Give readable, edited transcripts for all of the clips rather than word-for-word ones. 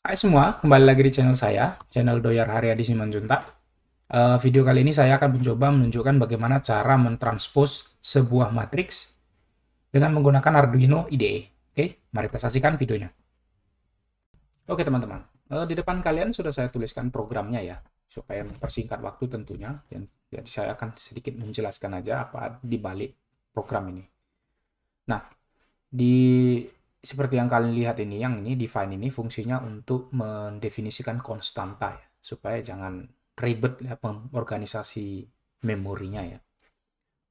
Hai semua, kembali lagi di channel saya, channel Doyar Haryadi Simanjuntak. Video kali ini saya akan mencoba menunjukkan bagaimana cara mentranspose sebuah matriks dengan menggunakan Arduino IDE. Oke, mari kita saksikan videonya. Oke teman-teman, di depan kalian sudah saya tuliskan programnya ya, supaya mempersingkat waktu tentunya. Jadi saya akan sedikit menjelaskan aja apa di balik program ini. Nah, di seperti yang kalian lihat ini, yang ini define ini fungsinya untuk mendefinisikan konstanta ya, supaya jangan ribet ya organisasi memorinya ya.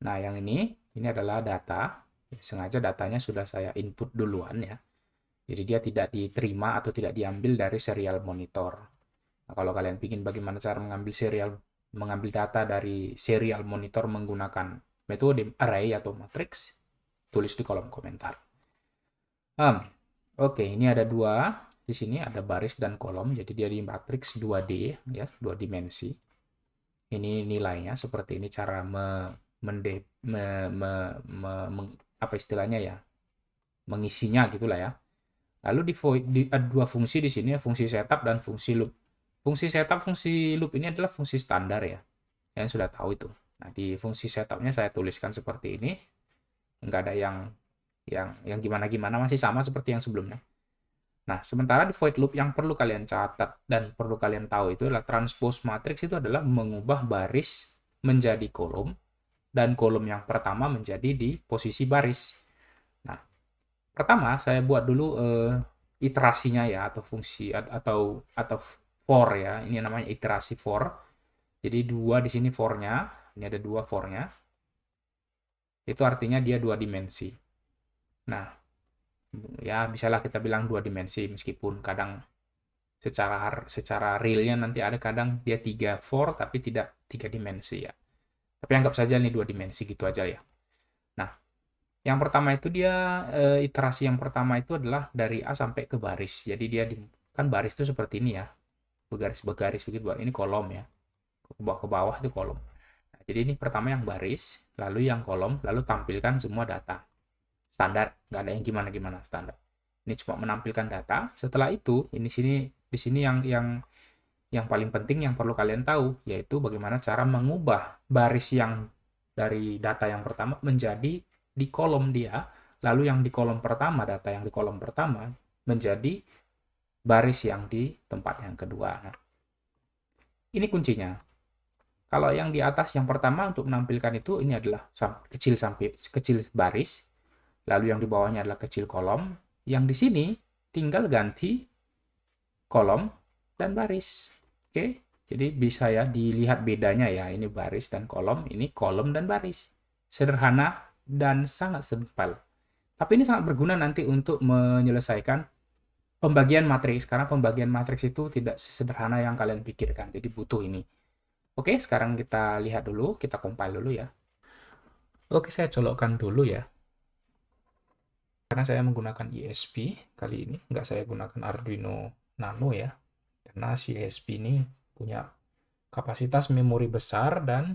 Nah, yang ini adalah data. Sengaja datanya sudah saya input duluan ya. Jadi dia tidak diterima atau tidak diambil dari serial monitor. Nah, kalau kalian ingin bagaimana cara mengambil data dari serial monitor menggunakan metode array atau matrix, tulis di kolom komentar. Um, Oke, ini ada dua. Di sini ada baris dan kolom, jadi dia di matriks 2D, ya, dua dimensi. Ini nilainya seperti ini cara mende, me, me, apa istilahnya ya, mengisinya gitulah ya. Lalu ada dua fungsi di sini, fungsi setup dan fungsi loop. Fungsi setup, fungsi loop ini adalah fungsi standar ya. Kalian sudah tahu itu. Nah, di fungsi setupnya saya tuliskan seperti ini. Enggak ada yang gimana-gimana, masih sama seperti yang sebelumnya. Nah, sementara di void loop yang perlu kalian catat dan perlu kalian tahu itu adalah transpose matrix itu adalah mengubah baris menjadi kolom dan kolom yang pertama menjadi di posisi baris. Nah, pertama saya buat dulu iterasinya ya atau fungsi atau for ya. Ini namanya iterasi for. Jadi dua di sini for-nya, ini ada dua for-nya. Itu artinya dia dua dimensi. Nah, ya bisalah kita bilang dua dimensi meskipun kadang secara realnya nanti ada kadang dia 3 tapi tidak 3 dimensi ya. Tapi anggap saja ini 2 dimensi gitu aja ya. Nah, yang pertama itu dia iterasi yang pertama itu adalah dari A sampai ke baris. Jadi dia kan baris itu seperti ini ya. Bergaris-bergaris begitu. Ini kolom ya. Ke bawah itu kolom. Nah, jadi ini pertama yang baris, lalu yang kolom, lalu tampilkan semua data. Standar, nggak ada yang gimana-gimana standar. Ini cuma menampilkan data. Setelah itu, di sini yang paling penting yang perlu kalian tahu yaitu bagaimana cara mengubah baris yang dari data yang pertama menjadi di kolom dia, lalu yang di kolom pertama, data yang di kolom pertama menjadi baris yang di tempat yang kedua. Nah, ini kuncinya. Kalau yang di atas yang pertama untuk menampilkan itu ini adalah kecil sampai kecil baris, lalu yang di bawahnya adalah kecil kolom. Yang di sini tinggal ganti kolom dan baris. Oke, jadi bisa ya dilihat bedanya ya. Ini baris dan kolom, ini kolom dan baris. Sederhana dan sangat simpel. Tapi ini sangat berguna nanti untuk menyelesaikan pembagian matriks, karena pembagian matriks itu tidak sesederhana yang kalian pikirkan. Jadi butuh ini. Oke, sekarang kita lihat dulu, kita compile dulu ya. Oke, saya colokkan dulu ya. Karena saya menggunakan ESP kali ini, nggak saya gunakan Arduino Nano ya. Karena si ESP ini punya kapasitas memori besar dan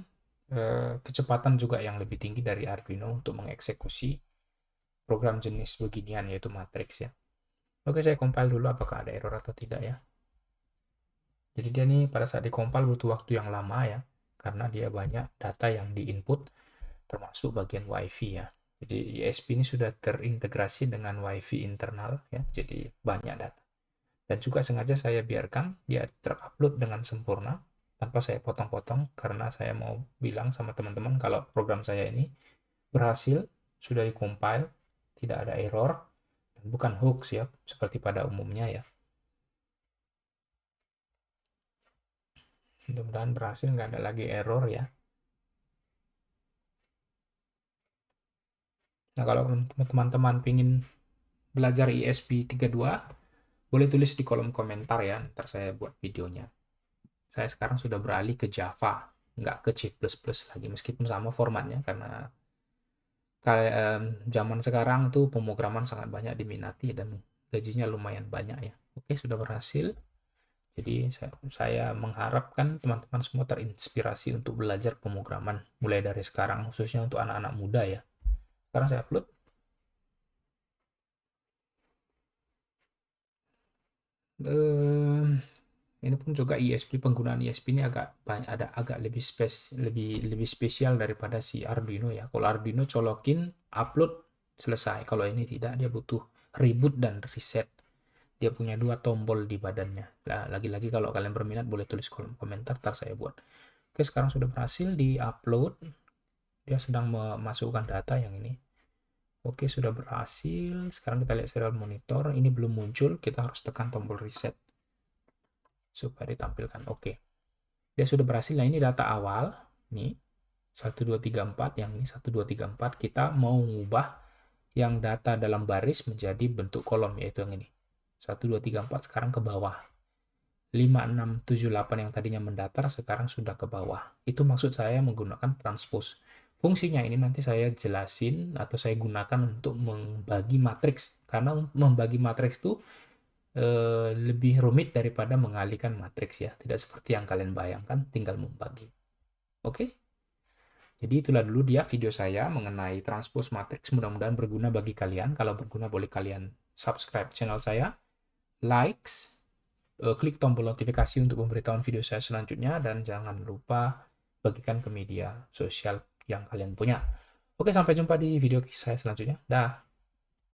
kecepatan juga yang lebih tinggi dari Arduino untuk mengeksekusi program jenis beginian yaitu matriks ya. Oke, saya compile dulu apakah ada error atau tidak ya. Jadi dia nih pada saat dikompil butuh waktu yang lama ya, karena dia banyak data yang diinput termasuk bagian WiFi ya. Jadi ESP ini sudah terintegrasi dengan WiFi internal ya, jadi banyak data. Dan juga sengaja saya biarkan dia terupload dengan sempurna tanpa saya potong-potong karena saya mau bilang sama teman-teman kalau program saya ini berhasil, sudah dikompil, tidak ada error, dan bukan hoax ya, seperti pada umumnya ya. Mudah-mudahan berhasil, nggak ada lagi error ya. Nah, kalau teman-teman ingin belajar ESP32, boleh tulis di kolom komentar ya, ntar saya buat videonya. Saya sekarang sudah beralih ke Java, nggak ke C++ lagi, meskipun sama formatnya, karena kayak zaman sekarang tuh pemrograman sangat banyak diminati dan gajinya lumayan banyak ya. Oke, sudah berhasil. Jadi saya mengharapkan teman-teman semua terinspirasi untuk belajar pemrograman mulai dari sekarang, khususnya untuk anak-anak muda ya. Sekarang saya upload. Ini pun juga ISP, penggunaan ISP ini agak banyak, ada agak lebih spesial daripada si Arduino ya. Kalau Arduino colokin, upload, selesai. Kalau ini tidak, dia butuh reboot dan reset. Dia punya dua tombol di badannya. Nah, lagi-lagi kalau kalian berminat boleh tulis kolom komentar, ntar saya buat. Oke, sekarang sudah berhasil di-upload. Dia sedang memasukkan data yang ini. Oke, sudah berhasil. Sekarang kita lihat serial monitor. Ini belum muncul, kita harus tekan tombol reset supaya ditampilkan. Oke. Dia sudah berhasil. Nah, ini data awal. Nih, 1, 2, 3, 4. Yang ini 1, 2, 3, 4. Kita mau mengubah yang data dalam baris menjadi bentuk kolom, yaitu yang ini. 1, 2, 3, 4 sekarang ke bawah. 5, 6, 7, 8 yang tadinya mendatar sekarang sudah ke bawah. Itu maksud saya menggunakan transpose. Fungsinya ini nanti saya jelasin atau saya gunakan untuk membagi matriks. Karena membagi matriks itu lebih rumit daripada mengalihkan matriks ya. Tidak seperti yang kalian bayangkan, tinggal membagi. Oke? Jadi itulah dulu dia video saya mengenai transpose matriks. Mudah-mudahan berguna bagi kalian. Kalau berguna boleh kalian subscribe channel saya, likes, klik tombol notifikasi untuk pemberitahuan video saya selanjutnya, dan jangan lupa bagikan ke media sosial yang kalian punya. Oke, sampai jumpa di video saya selanjutnya. Dah.